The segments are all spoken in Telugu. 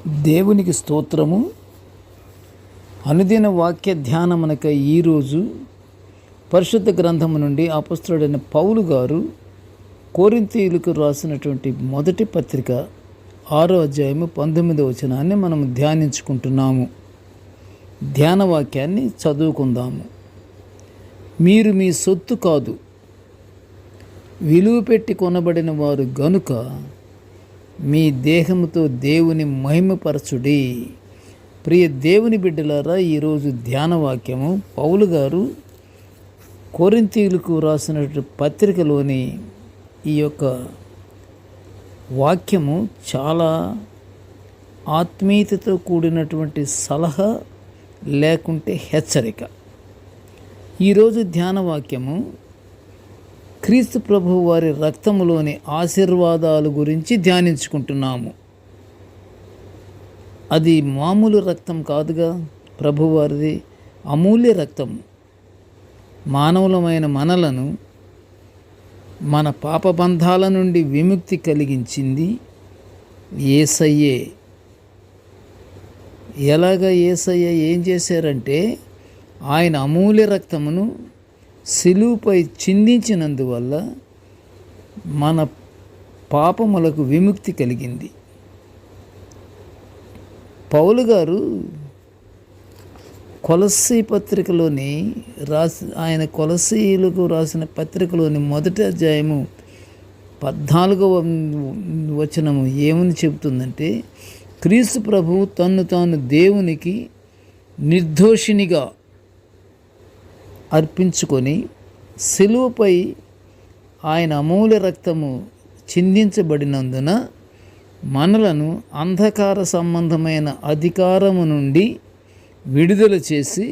దేవునికి స్తోత్రము. అనుదిన వాక్య ధ్యానమునకై ఈరోజు పరిశుద్ధ గ్రంథము నుండి అపొస్తలుడైన పౌలు గారు కొరింథీయులకు రాసినటువంటి మొదటి పత్రిక 6వ అధ్యాయము 19వ వచనాన్ని మనం ధ్యానించుకుంటున్నాము. ధ్యాన వాక్యాన్ని చదువుకుందాము. మీరు మీ సొత్తు కాదు, విలువ పెట్టి కొనబడిన వారు గనుక మీ దేహముతో దేవుని మహిమపరచుడి. ప్రియ దేవుని బిడ్డలారా, ఈరోజు ధ్యాన వాక్యము పౌలు గారు కొరింథీయులకు రాసినటువంటి పత్రికలోని ఈ యొక్క వాక్యము చాలా ఆత్మీయతతో కూడినటువంటి సలహా లేకుంటే హెచ్చరిక. ఈరోజు ధ్యాన వాక్యము క్రీస్తు ప్రభు వారి రక్తములోని ఆశీర్వాదాల గురించి ధ్యానించుకుంటున్నాము. అది మామూలు రక్తం కాదుగా, ప్రభువారిది అమూల్య రక్తము. మానవులమైన మనలను మన పాపబంధాల నుండి విముక్తి కలిగించింది యేసయ్యే. ఎలాగ యేసయ్య ఏం చేశారంటే, ఆయన అమూల్య రక్తమును శిలువపై చిందించినందువల్ల మన పాపములకు విముక్తి కలిగింది. పౌలు గారు కొలస్సీ పత్రికలోని ఆయన కొలస్సీయులకు రాసిన పత్రికలోని మొదటి అధ్యాయము 14వ వచనము ఏమని చెబుతుందంటే, క్రీస్తు ప్రభువు తన్ను తాను దేవునికి నిర్దోషినిగా అర్పించుకొని శిలువపై ఆయన అమూల్య రక్తము చిందించబడినందున మనలను అంధకార సంబంధమైన అధికారము నుండి విడుదల చేసి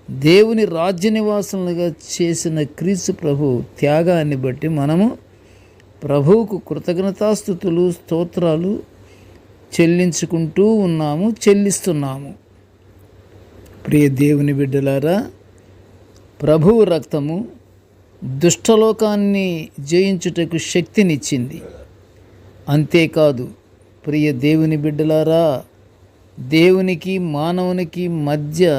దేవుని రాజ్య నివాసులుగా చేసిన క్రీస్తు ప్రభు త్యాగాన్ని బట్టి మనము ప్రభువుకు కృతజ్ఞతాస్తుతులు స్తోత్రాలు చెల్లించుకుంటూ చెల్లిస్తున్నాము. ప్రియ దేవుని బిడ్డలారా, ప్రభువు రక్తము దుష్టలోకాన్ని జయించుటకు శక్తినిచ్చింది. అంతేకాదు ప్రియ దేవుని బిడ్డలారా, దేవునికి మానవునికి మధ్య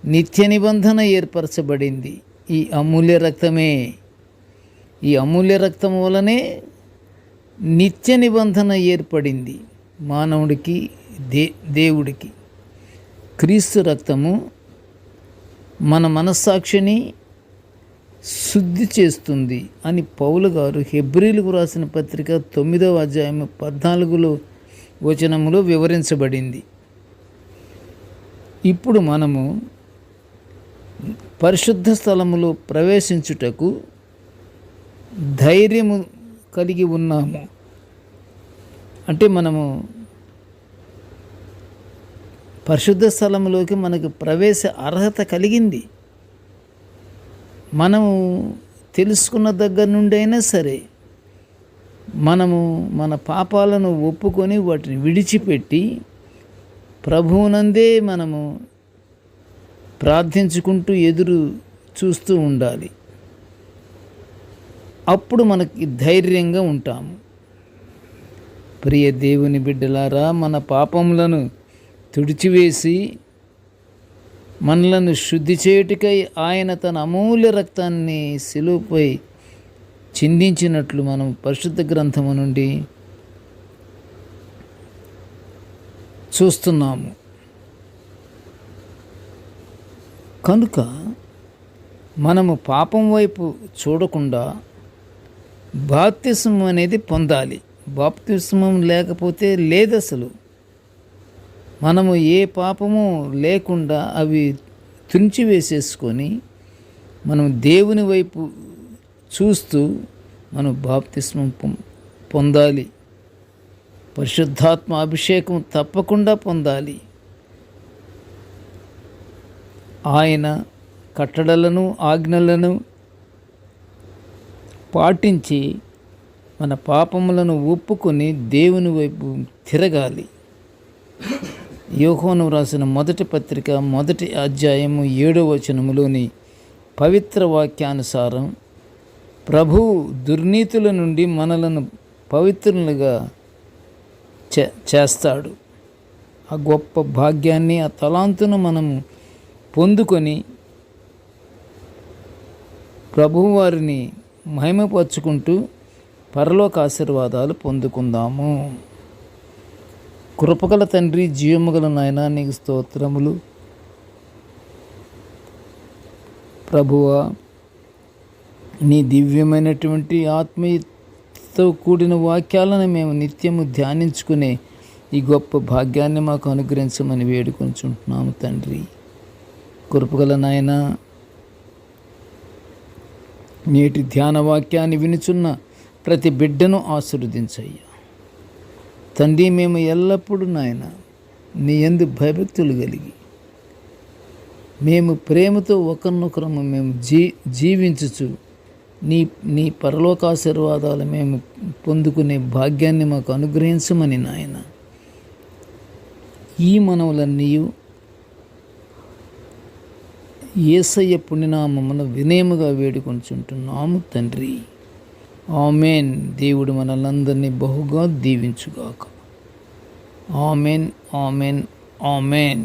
నిత్య నిబంధన ఏర్పరచబడింది ఈ అమూల్య రక్తమే. ఈ అమూల్య రక్తం వలనే నిత్య నిబంధన ఏర్పడింది మానవుడికి దేవుడికి. క్రీస్తు రక్తము మన మనస్సాక్షిని శుద్ధి చేస్తుంది అని పౌలు గారు హెబ్రీలకు రాసిన పత్రిక 9వ అధ్యాయం 14వ వచనములో వివరించబడింది. ఇప్పుడు మనము పరిశుద్ధ స్థలములో ప్రవేశించుటకు ధైర్యము కలిగి ఉన్నాము. అంటే మనము పరిశుద్ధ స్థలంలోకి మనకు ప్రవేశ అర్హత కలిగింది. మనము తెలుసుకున్న దగ్గర నుండి అయినా సరే మనము మన పాపాలను ఒప్పుకొని వాటిని విడిచిపెట్టి ప్రభువునందే మనము ప్రార్థించుకుంటూ ఎదురు చూస్తూ ఉండాలి. అప్పుడు మనకి ధైర్యంగా ఉంటాము. ప్రియ దేవుని బిడ్డలారా, మన పాపములను తుడిచివేసి మనలను శుద్ధి చేయుటకై ఆయన తన అమూల్య రక్తాన్ని శిలువపై చిందించినట్లు మనం పరిశుద్ధ గ్రంథము నుండి చూస్తున్నాము. కనుక మనము పాపం వైపు చూడకుండా బాప్తిస్మం అనేది పొందాలి. బాప్తిస్మం లేకపోతే లేదు అసలు. మనము ఏ పాపము లేకుండా అవి తుంచివేసేసుకొని మనం దేవుని వైపు చూస్తూ మనం బాప్తిస్మం పొందాలి. పరిశుద్ధాత్మ అభిషేకం తప్పకుండా పొందాలి. ఆయన కట్టడలను ఆజ్ఞలను పాటించి మన పాపములను ఒప్పుకొని దేవుని వైపు తిరగాలి. యోహాను రాసిన మొదటి పత్రిక 1వ అధ్యాయము 7వ వచనములోని పవిత్ర వాక్యానుసారం ప్రభువు దుర్నీతుల నుండి మనలను పవిత్రులుగా చేస్తాడు. ఆ గొప్ప భాగ్యాన్ని, ఆ తలాంతును మనము పొందుకొని ప్రభువారిని మహిమపరుచుకుంటూ పరలోక ఆశీర్వాదాలు పొందుకుందాము. కృపగల తండ్రి, జీవముగల నాయనా, నీకు స్తోత్రములు. ప్రభువా, నీ దివ్యమైనటువంటి ఆత్మీయతో కూడిన వాక్యాలను మేము నిత్యము ధ్యానించుకునే ఈ గొప్ప భాగ్యాన్ని మాకు అనుగ్రహించమని వేడుకొంచుంటున్నాము తండ్రి. కృపగల నాయనా, నేటి ధ్యాన వాక్యాన్ని వినుచున్న ప్రతి బిడ్డను ఆశీర్వదించయ్యా తండ్రి. మేము ఎల్లప్పుడూ నాయన నీ యందు భయభక్తులు కలిగి మేము ప్రేమతో ఒకరినొకరము మేము జీవించుచు నీ పరలోకాశీర్వాదాలు మేము పొందుకునే భాగ్యాన్ని మాకు అనుగ్రహించమని నాయన ఈ మనవులన్నీ యేసయ్య పుణ్యనామమున వినయముగా వేడుకొంచుంటున్నాము తండ్రి. ఆమెన్. దేవుడు మనలందరినీ బహుగా దీవించుగాక. Amen, amen, amen.